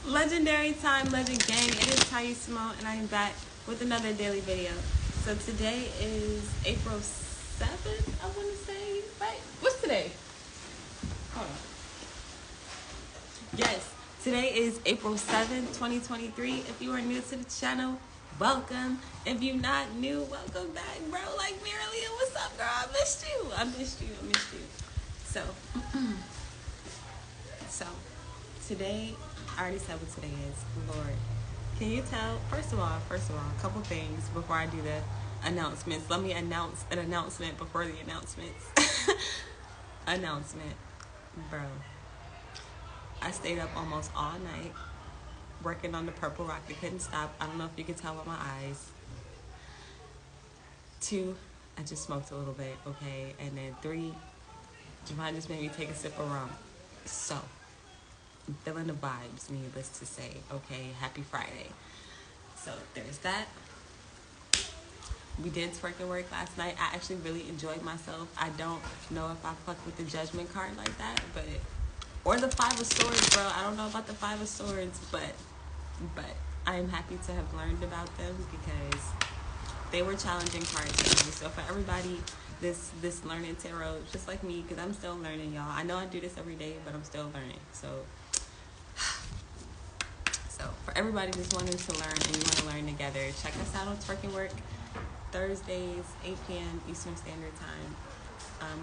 Legendary time, legend gang. It is Tanya Simone, and I am back with another daily video. So today is April 7th, I want to say, right? What's today? Hold on. Yes, today is April 7th, 2023. If you are new to the channel, welcome. If you're not new, welcome back, bro. Like Marilyn, what's up, girl? I missed you. So today, I already said what today is. Lord, can you tell? First of all, a couple things before I do the announcements. Let me announce an announcement before the announcements. Announcement, bro. I stayed up almost all night working on the purple rock. I couldn't stop. I don't know if you can tell by my eyes. 2, I just smoked a little bit, okay? And then 3, Javon just made me take a sip of rum. So, I'm feeling the vibes, needless to say, okay? Happy Friday. So, there's that. We did twerk and work last night. I actually really enjoyed myself. I don't know if I fuck with the judgment card like that, but... Or the 5 of Swords, bro. I don't know about the 5 of Swords, but I am happy to have learned about them because they were challenging cards for me. So for everybody, this learning tarot, just like me, because I'm still learning, y'all. I know I do this every day, but I'm still learning. So for everybody just wanting to learn and you want to learn together, check us out on Twerk and Work Thursdays, 8 p.m. Eastern Standard Time.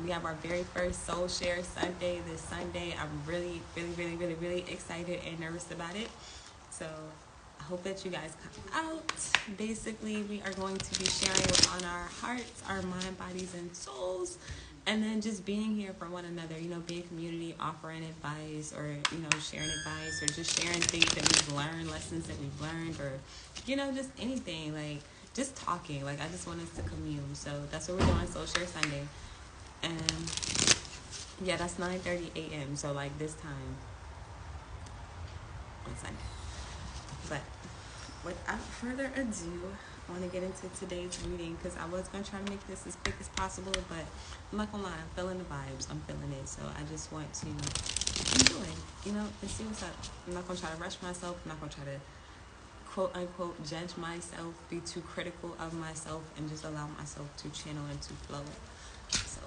We have our very first Soul Share Sunday this Sunday. I'm really excited and nervous about it. So I hope that you guys come out. Basically, we are going to be sharing what's on our hearts, our mind, bodies, and souls. And then just being here for one another, you know, being community, offering advice or, you know, sharing advice or just sharing things that we've learned, lessons that we've learned or, you know, just anything. Like, just talking. Like, I just want us to commune. So that's what we're doing, Soul Share Sunday. And yeah, that's 9:30 a.m. So like this time on Sunday. But without further ado, I want to get into today's reading because I was going to try to make this as quick as possible, but I'm not going to lie, I'm feeling the vibes. I'm feeling it. So I just want to enjoy, you know, and see what's up. I'm not going to try to rush myself. I'm not going to try to quote unquote judge myself, be too critical of myself, and just allow myself to channel and to flow. So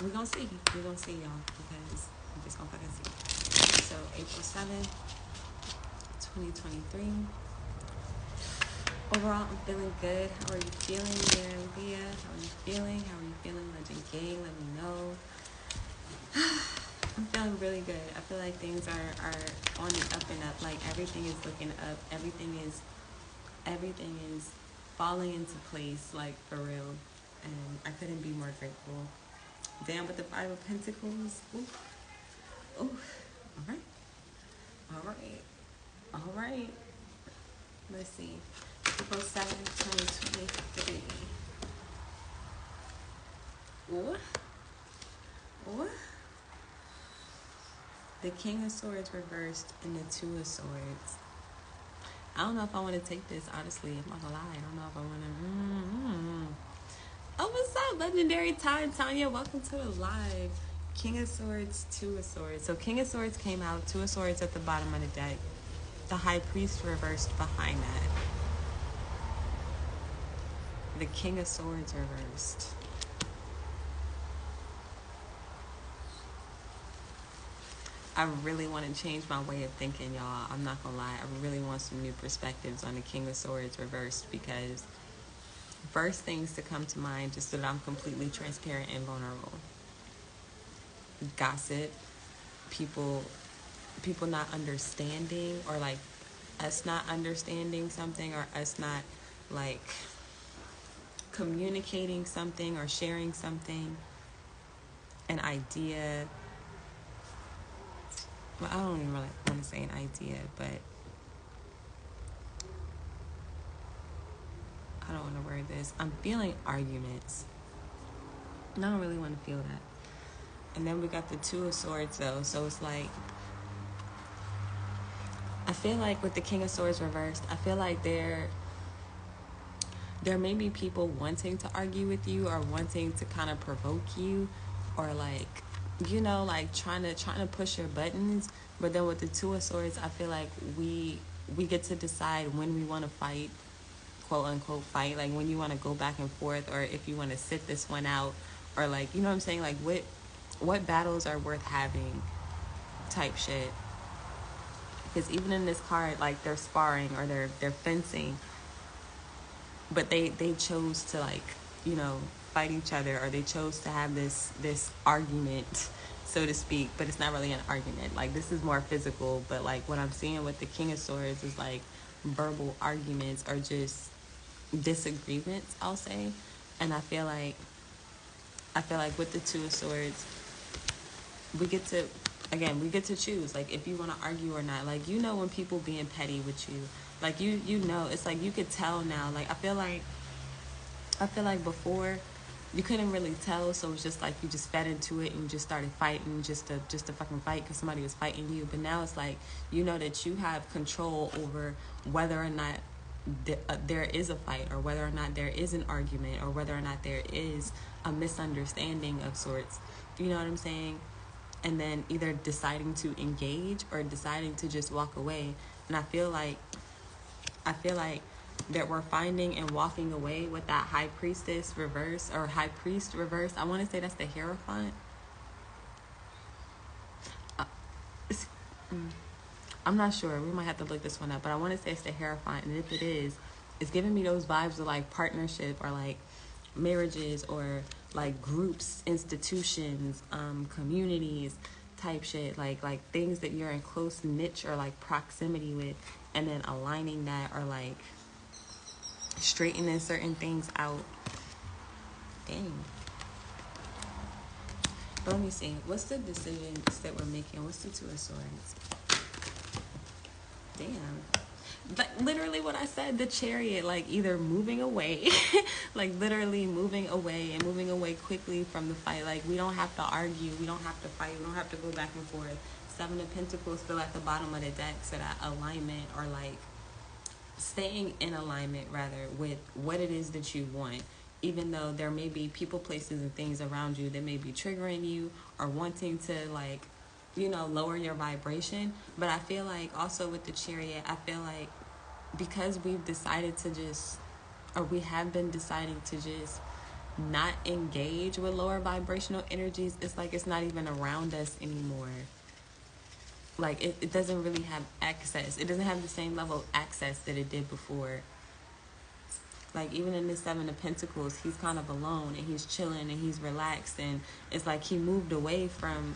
we're gonna see, y'all, because we're just gonna fucking see. So April 7th, 2023. Overall, I'm feeling good. How are you feeling, Leah? How are you feeling, Legend Gang? Let me know. I'm feeling really good. I feel like things are on the up and up. Like everything is looking up. Everything is falling into place, like for real. And I couldn't be more grateful. Down with the 5 of Pentacles. Ooh. All right. Let's see. April 7th, 2023. Ooh. The King of Swords reversed and the 2 of Swords. I don't know if I want to take this, honestly. I'm not gonna lie. I don't know if I want to... Oh, what's up, Legendary Time, Tanya? Welcome to the live. King of Swords, 2 of Swords. So King of Swords came out, 2 of Swords at the bottom of the deck. The High Priest reversed behind that. The King of Swords reversed. I really want to change my way of thinking, y'all. I'm not gonna lie. I really want some new perspectives on the King of Swords reversed because first things to come to mind, just so that I'm completely transparent and vulnerable. Gossip, people not understanding, or like us not understanding something, or us not like communicating something or sharing something, an idea. Well, I don't even really want to say an idea, but I don't want to word this. I'm feeling arguments. And I don't really want to feel that. And then we got the 2 of Swords, though. So it's like, I feel like with the King of Swords reversed, I feel like there may be people wanting to argue with you or wanting to kind of provoke you or like you know, like trying to push your buttons. But then with the Two of Swords, I feel like we get to decide when we want to fight, quote unquote fight, like when you want to go back and forth, or if you want to sit this one out, or like, you know what I'm saying, like what battles are worth having, type shit. Because even in this card, like they're sparring or they're fencing, but they chose to, like, you know, fight each other, or they chose to have this argument, so to speak. But it's not really an argument. Like, this is more physical. But like what I'm seeing with the King of Swords is like verbal arguments or just disagreements, I'll say. And I feel like with the Two of Swords, we get to choose, like, if you want to argue or not. Like, you know, when people being petty with you, like, you know, it's like you could tell now. Like, I feel like before you couldn't really tell, so it's just like you just fed into it and you just started fighting just to fucking fight because somebody was fighting you. But now it's like, you know, that you have control over whether or not there is a fight, or whether or not there is an argument, or whether or not there is a misunderstanding of sorts. You know what I'm saying? And then either deciding to engage or deciding to just walk away. And I feel like that we're finding and walking away with that High Priestess reverse, or High Priest reverse. I want to say that's the Hierophant. I'm not sure. We might have to look this one up. But I want to say it's the Hierophant. And if it is, it's giving me those vibes of like partnership, or like marriages, or like groups, institutions, communities type shit. Like things that you're in close niche or like proximity with, and then aligning that, or like straightening certain things out. Dang. But let me see. What's the decisions that we're making? What's the Two of Swords? Damn. Like literally what I said, the Chariot, like either moving away, like literally moving away, and moving away quickly from the fight. Like, we don't have to argue, we don't have to fight, we don't have to go back and forth. Seven of Pentacles still at the bottom of the deck, so that alignment, or like staying in alignment rather with what it is that you want. Even though there may be people, places, and things around you that may be triggering you, or wanting to, like, you know, lower your vibration. But I feel like also with the Chariot, I feel like because we've decided to just, or we have been deciding to just not engage with lower vibrational energies, it's like it's not even around us anymore. Like, it doesn't really have access. It doesn't have the same level of access that it did before. Like, even in the Seven of Pentacles, he's kind of alone, and he's chilling, and he's relaxed, and it's like he moved away from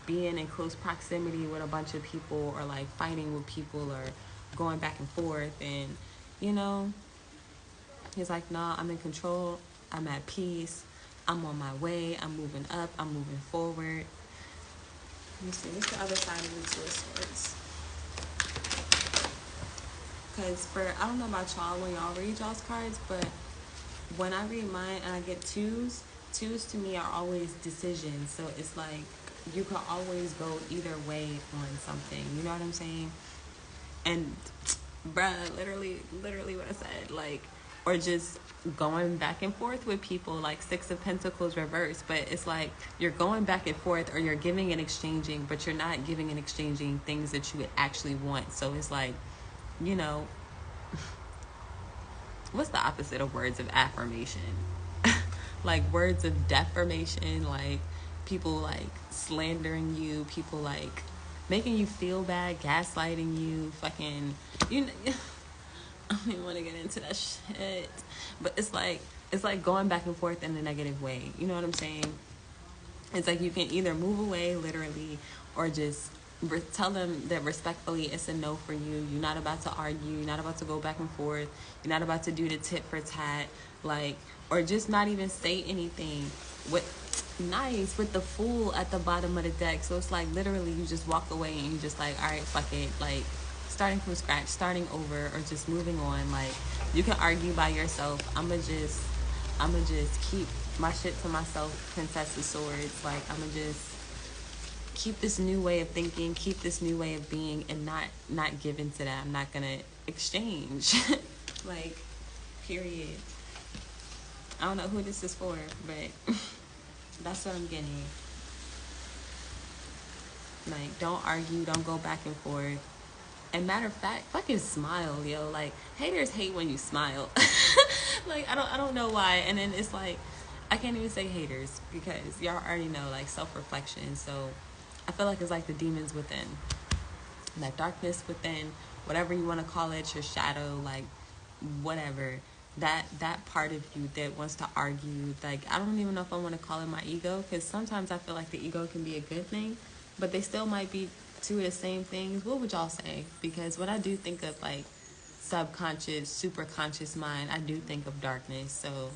being in close proximity with a bunch of people, or like fighting with people, or going back and forth. And, you know, he's like, nah, I'm in control, I'm at peace, I'm on my way, I'm moving up, I'm moving forward. Let me see, what's the other side of the Two of Swords? Because I don't know about y'all when y'all read y'all's cards, but when I read mine and I get twos to me are always decisions. So it's like you can always go either way on something. You know what I'm saying? And bruh, literally what I said, like, or just going back and forth with people, like Six of Pentacles reverse. But it's like you're going back and forth, or you're giving and exchanging, but you're not giving and exchanging things that you would actually want. So it's like, you know, what's the opposite of words of affirmation? Like words of defamation, like people like slandering you, people like making you feel bad, gaslighting you, fucking, you know, I don't even want to get into that shit. But it's like going back and forth in a negative way. You know what I'm saying? It's like you can either move away literally, or just tell them that respectfully it's a no for you. You're not about to argue. You're not about to go back and forth. You're not about to do the tit for tat. Like, or just not even say anything. With the Fool at the bottom of the deck. So it's like literally you just walk away and you just like, all right, fuck it. Like, starting from scratch, starting over, or just moving on. Like, you can argue by yourself. I'ma just keep my shit to myself, Princess of Swords. Like, I'ma just keep this new way of thinking, keep this new way of being, and not give into that. I'm not gonna exchange. Like, period. I don't know who this is for, but that's what I'm getting. Like, don't argue, don't go back and forth. And matter of fact, fucking smile, yo. Like, haters hate when you smile. Like, I don't know why. And then it's like, I can't even say haters because y'all already know, like, self-reflection. So I feel like it's like the demons within, that darkness within, whatever you want to call it, your shadow, like, whatever. That part of you that wants to argue, like, I don't even know if I want to call it my ego, because sometimes I feel like the ego can be a good thing, but they still might be two of the same things. What would y'all say? Because when I do think of, like, subconscious, super conscious mind, I do think of darkness. So,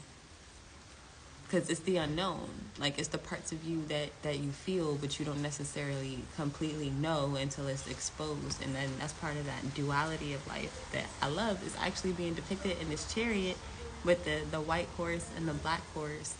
because it's the unknown, like, it's the parts of you that you feel but you don't necessarily completely know until it's exposed. And then that's part of that duality of life that I love, is actually being depicted in this chariot with the white horse and the black horse.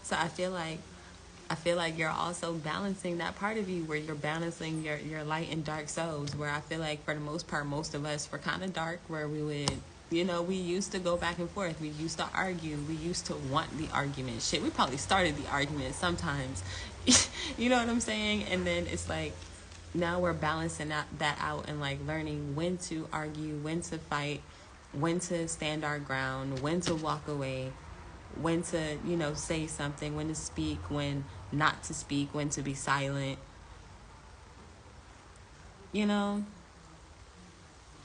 So I feel like you're also balancing that part of you, where you're balancing your light and dark selves, where I feel like for the most part, most of us were kind of dark, where we would, we used to go back and forth. We used to argue. We used to want the argument. Shit, we probably started the argument sometimes. You know what I'm saying? And then it's like, now we're balancing that out and, like, learning when to argue, when to fight, when to stand our ground, when to walk away, when to, say something, when to speak, when not to speak, when to be silent.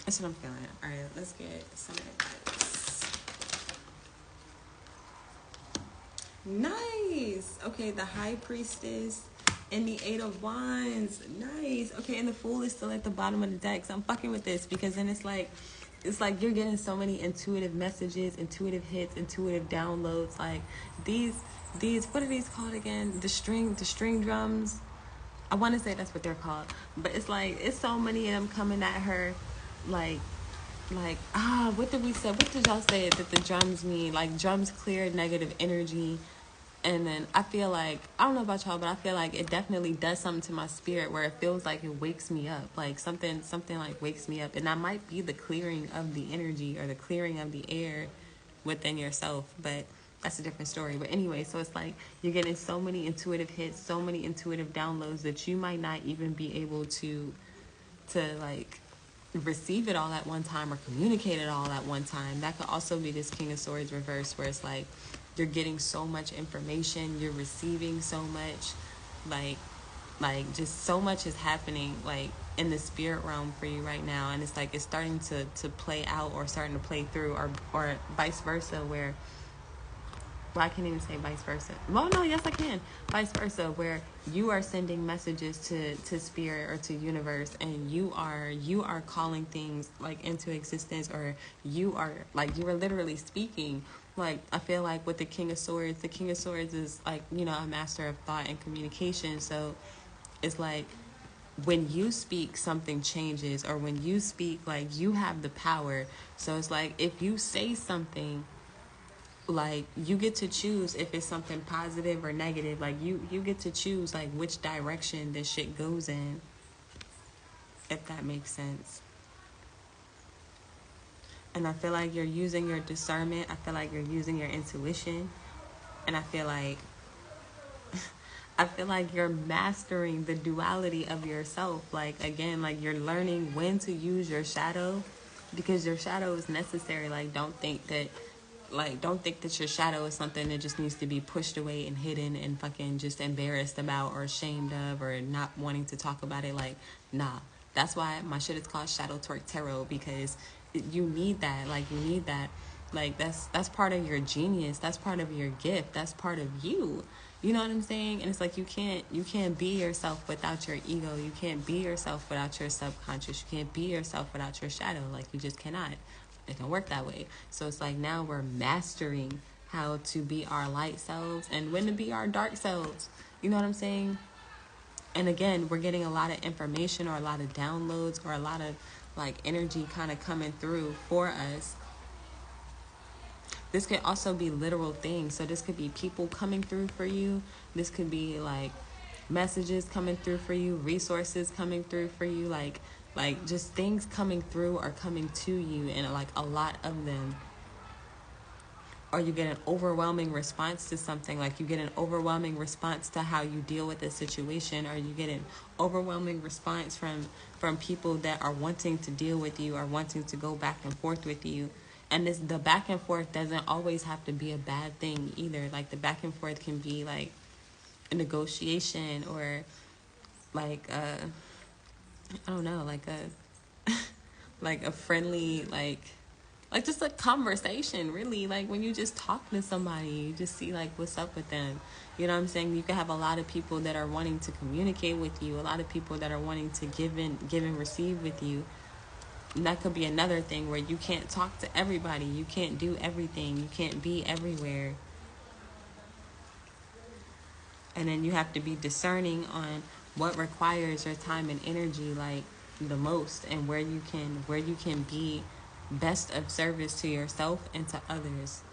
That's what I'm feeling. All right, let's get some advice. Nice. Okay, the High Priestess and the Eight of Wands. Nice. Okay, and the Fool is still at the bottom of the deck. So I'm fucking with this, because then it's like you're getting so many intuitive messages, intuitive hits, intuitive downloads. Like these, what are these called again? The string drums. I want to say that's what they're called, but it's like, it's so many of them coming at her, like, what did we say? What did y'all say that the drums mean? Like, drums clear negative energy. And then I feel like, I don't know about y'all, but I feel like it definitely does something to my spirit, where it feels like it wakes me up. Like something like wakes me up. And that might be the clearing of the energy or the clearing of the air within yourself. But that's a different story. But anyway, so it's like you're getting so many intuitive hits, so many intuitive downloads that you might not even be able to like receive it all at one time or communicate it all at one time. That could also be this King of Swords reverse, where it's like you're getting so much information, you're receiving so much, like just so much is happening, like, in the spirit realm for you right now. And it's like it's starting to play out, or starting to play through, or vice versa, where, well, I can't even say vice versa. Well, no, yes, I can. Vice versa, where you are sending messages to spirit or to universe, and you are calling things, like, into existence, or you are literally speaking. Like, I feel like with the King of Swords is, like, a master of thought and communication. So it's like, when you speak, something changes, or when you speak, like, you have the power. So it's like, if you say something, like, you get to choose if it's something positive or negative. Like, you get to choose, like, which direction this shit goes in, if that makes sense. And I feel like you're using your discernment. I feel like you're using your intuition. And I feel like you're mastering the duality of yourself. Like, again, like, you're learning when to use your shadow, because your shadow is necessary. Like, don't think that your shadow is something that just needs to be pushed away and hidden and fucking just embarrassed about or ashamed of or not wanting to talk about it. Like, nah. That's why my shit is called Shadow Twerk Tarot, because you need that. Like, you need that. Like, that's part of your genius. That's part of your gift. That's part of you. You know what I'm saying? And it's like, you can't be yourself without your ego. You can't be yourself without your subconscious. You can't be yourself without your shadow. Like, you just cannot. It can work that way. So it's like, now we're mastering how to be our light selves and when to be our dark selves. You know what I'm saying? And again, we're getting a lot of information, or a lot of downloads, or a lot of, like, energy kind of coming through for us. This could also be literal things. So this could be people coming through for you. This could be, like, messages coming through for you, resources coming through for you, like just things coming through or coming to you, and, like, a lot of them. or you get an overwhelming response to something, like you get an overwhelming response to how you deal with a situation, or you get an overwhelming response from people that are wanting to deal with you or wanting to go back and forth with you. And the back and forth doesn't always have to be a bad thing either. Like the back and forth can be like a negotiation, or like I don't know, like a like a friendly, like just a conversation, really. Like when you just talk to somebody, you just see like what's up with them. You know what I'm saying? You can have a lot of people that are wanting to communicate with you, a lot of people that are wanting to give and receive with you. And that could be another thing where you can't talk to everybody, you can't do everything, you can't be everywhere. And then you have to be discerning on what requires your time and energy like the most, and where you can be best of service to yourself and to others.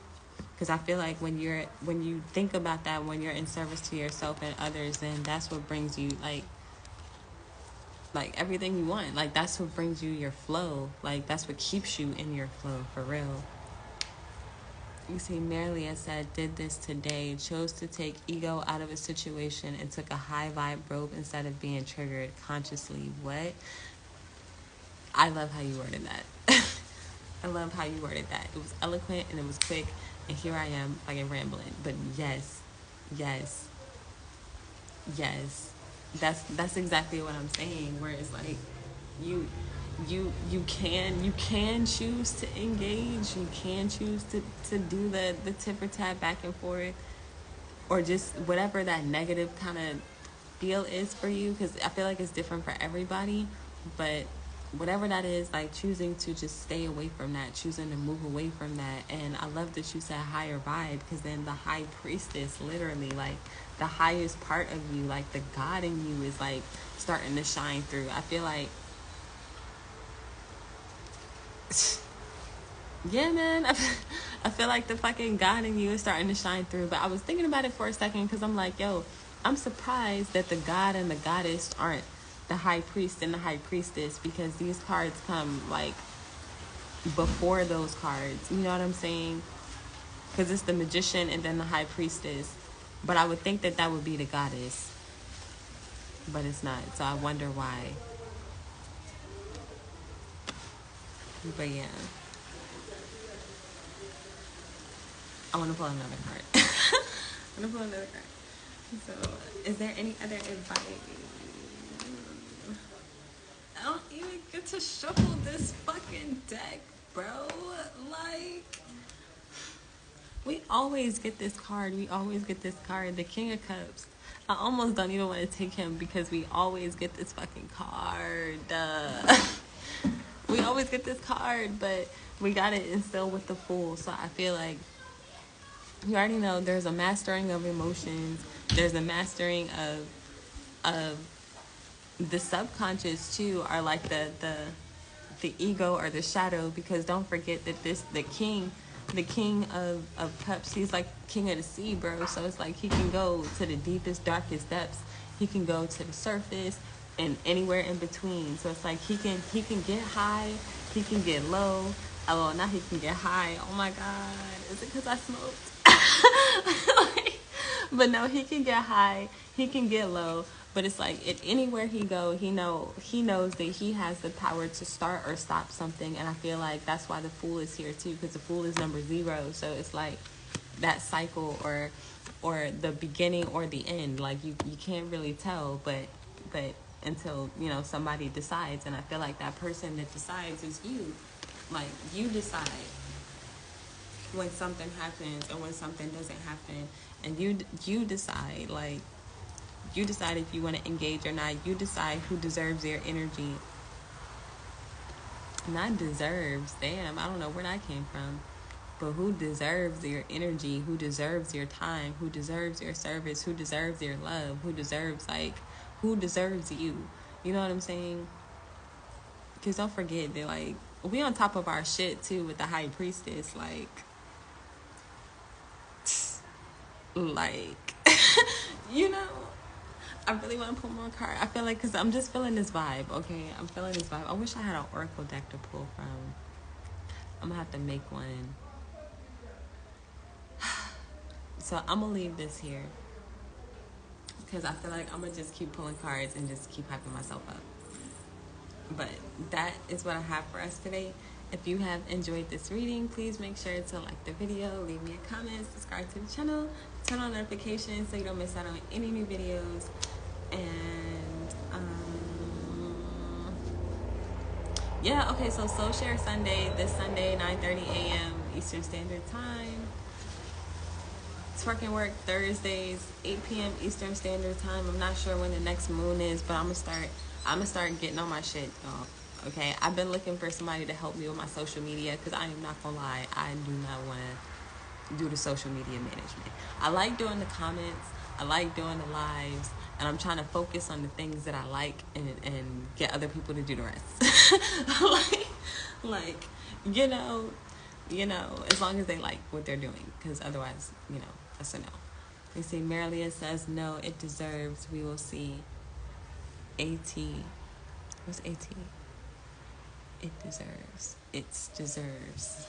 Because I feel like when you think about that, when you're in service to yourself and others, then that's what brings you like everything you want. Like that's what brings you your flow. Like that's what keeps you in your flow, for real. You see, Marilia said, did this today, chose to take ego out of a situation and took a high vibe rope instead of being triggered consciously. What? I love how you worded that. I love how you worded that. It was eloquent and it was quick, and here I am fucking rambling. But yes. That's exactly what I'm saying. Where it's like you can choose to engage. You can choose to do the tip for tat back and forth, or just whatever that negative kind of feel is for you, because I feel like it's different for everybody. But whatever that is, like choosing to just stay away from that, choosing to move away from that. And I love that you said higher vibe, because then the high priestess, literally, like the highest part of you, like the God in you, is like starting to shine through. I feel like, yeah, man, I feel like the fucking God in you is starting to shine through. But I was thinking about it for a second, because I'm like, yo, I'm surprised that the God and the Goddess aren't the high priest and the high priestess, because these cards come like before those cards. You know what I'm saying? Because it's the magician and then the high priestess. But I would think that would be the Goddess, but it's not. So I wonder why. But yeah, I want to pull another card. I want to pull another card. So, is there any other advice? I don't even get to shuffle this fucking deck, bro. Like, we always get this card. The King of Cups. I almost don't even want to take him, because we always get this fucking card. We always get this card, but we got it instilled with the Fool. So I feel like you already know there's a mastering of emotions. There's a mastering of the subconscious too, or like the ego or the shadow. Because don't forget that the king of cups, he's like king of the sea, bro. So it's like he can go to the deepest, darkest depths. He can go to the surface and anywhere in between. So it's like he can get high, he can get low. Oh, now he can get high. Oh my God, is it because I smoked? But no, he can get high, he can get low. But it's like anywhere he go, he knows that he has the power to start or stop something. And I feel like that's why the Fool is here too, because the Fool is number 0. So it's like that cycle, or the beginning or the end. Like you can't really tell, but until somebody decides. And I feel like that person that decides is you. Like you decide when something happens and when something doesn't happen, and you decide, like you decide if you want to engage or not. You decide who deserves your energy. Not deserves, damn, I don't know where that came from. But who deserves your energy, who deserves your time, who deserves your service, who deserves your love, who deserves you. You know what I'm saying? Because don't forget that, like, we on top of our shit too with the high priestess. Like I really want to pull more cards. I feel like, because I'm just feeling this vibe, okay? I'm feeling this vibe. I wish I had an oracle deck to pull from. I'm going to have to make one. So I'm going to leave this here because I feel like I'm going to just keep pulling cards and just keep hyping myself up. But that is what I have for us today. If you have enjoyed this reading, please make sure to like the video, leave me a comment, subscribe to the channel, turn on notifications so you don't miss out on any new videos. And yeah, okay, so Soul Share Sunday, this Sunday, 9:30 a.m. Eastern Standard Time. Twerking Work Thursdays, 8 p.m. Eastern Standard Time. I'm not sure when the next moon is, but I'm gonna start getting on my shit, y'all. Okay, I've been looking for somebody to help me with my social media because I am not gonna lie, I do not want to do the social media management. I like doing the comments, I like doing the lives, and I'm trying to focus on the things that I like and get other people to do the rest. like you know, as long as they like what they're doing, because otherwise, that's a no. They say Marilia says no, it deserves. We will see. AT. What's AT? It deserves. It deserves.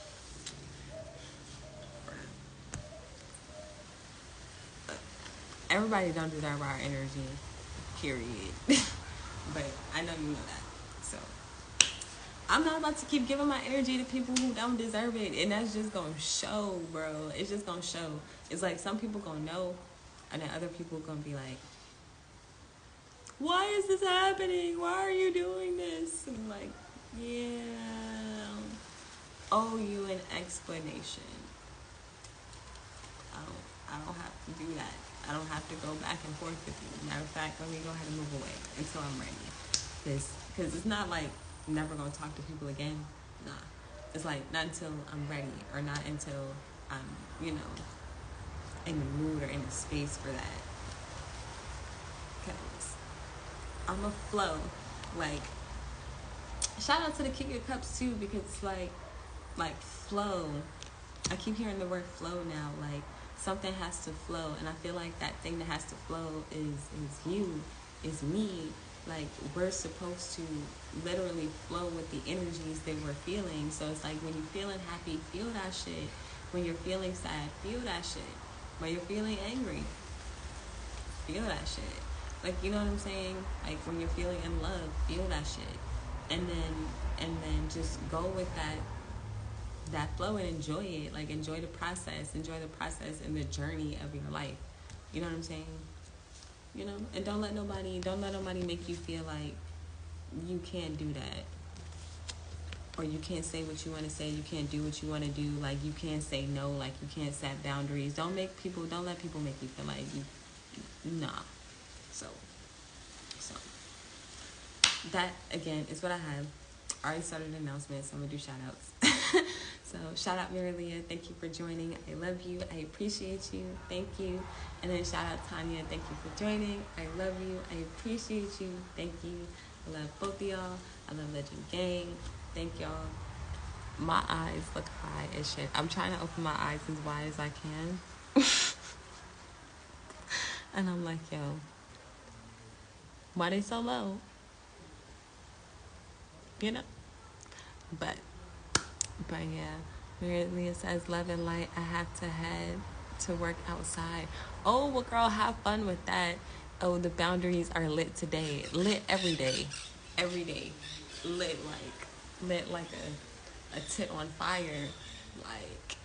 Everybody don't deserve our energy, period. But I know you know that. So I'm not about to keep giving my energy to people who don't deserve it. And that's just gonna show, bro. It's just gonna show. It's like some people gonna know, and then other people gonna be like, why is this happening? Why are you doing this? And I'm like, yeah, owe you an explanation. I don't have to do that. I don't have to go back and forth with you. Matter of fact, let me go ahead and move away until I'm ready. Because it's not like I'm never going to talk to people again. Nah. It's like not until I'm ready or not until I'm, in the mood or in the space for that. Because I'm a flow. Like, shout out to the King of Cups too, because it's like flow. I keep hearing the word flow now. Like, something has to flow, and I feel like that thing that has to flow is you, is me. Like, we're supposed to literally flow with the energies that we're feeling. So it's like when you're feeling happy, feel that shit. When you're feeling sad, feel that shit. When you're feeling angry, feel that shit. Like, you know what I'm saying? Like, when you're feeling in love, feel that shit. And then just go with that flow and enjoy it. Like, enjoy the process and the journey of your life. You know what I'm saying? And don't let nobody make you feel like you can't do that, or you can't say what you want to say, you can't do what you want to do, like you can't say no, like you can't set boundaries. Don't let people make you feel like nah. So that again is what I have. I already started announcements, so I'm gonna do shout outs. So shout out Marilia, thank you for joining. I love you, I appreciate you, thank you. And then shout out Tanya, thank you for joining. I love you, I appreciate you, thank you. I love both of y'all. I love Legend Gang. Thank y'all. My eyes look high as shit. I'm trying to open my eyes as wide as I can. And I'm like, yo, why they so low? But yeah, Leah says, love and light, I have to head to work outside. Oh, well, girl, have fun with that. Oh, the boundaries are lit today. Lit every day. Every day. Lit like a tit on fire. Like,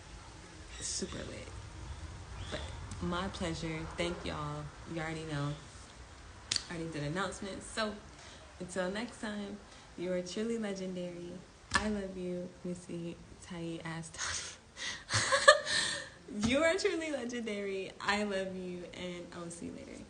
super lit. But my pleasure. Thank y'all. You already know. I already did announcements. So, until next time, you are truly legendary. I love you. Let me see. Tight ass Tony. You are truly legendary. I love you, and I will see you later.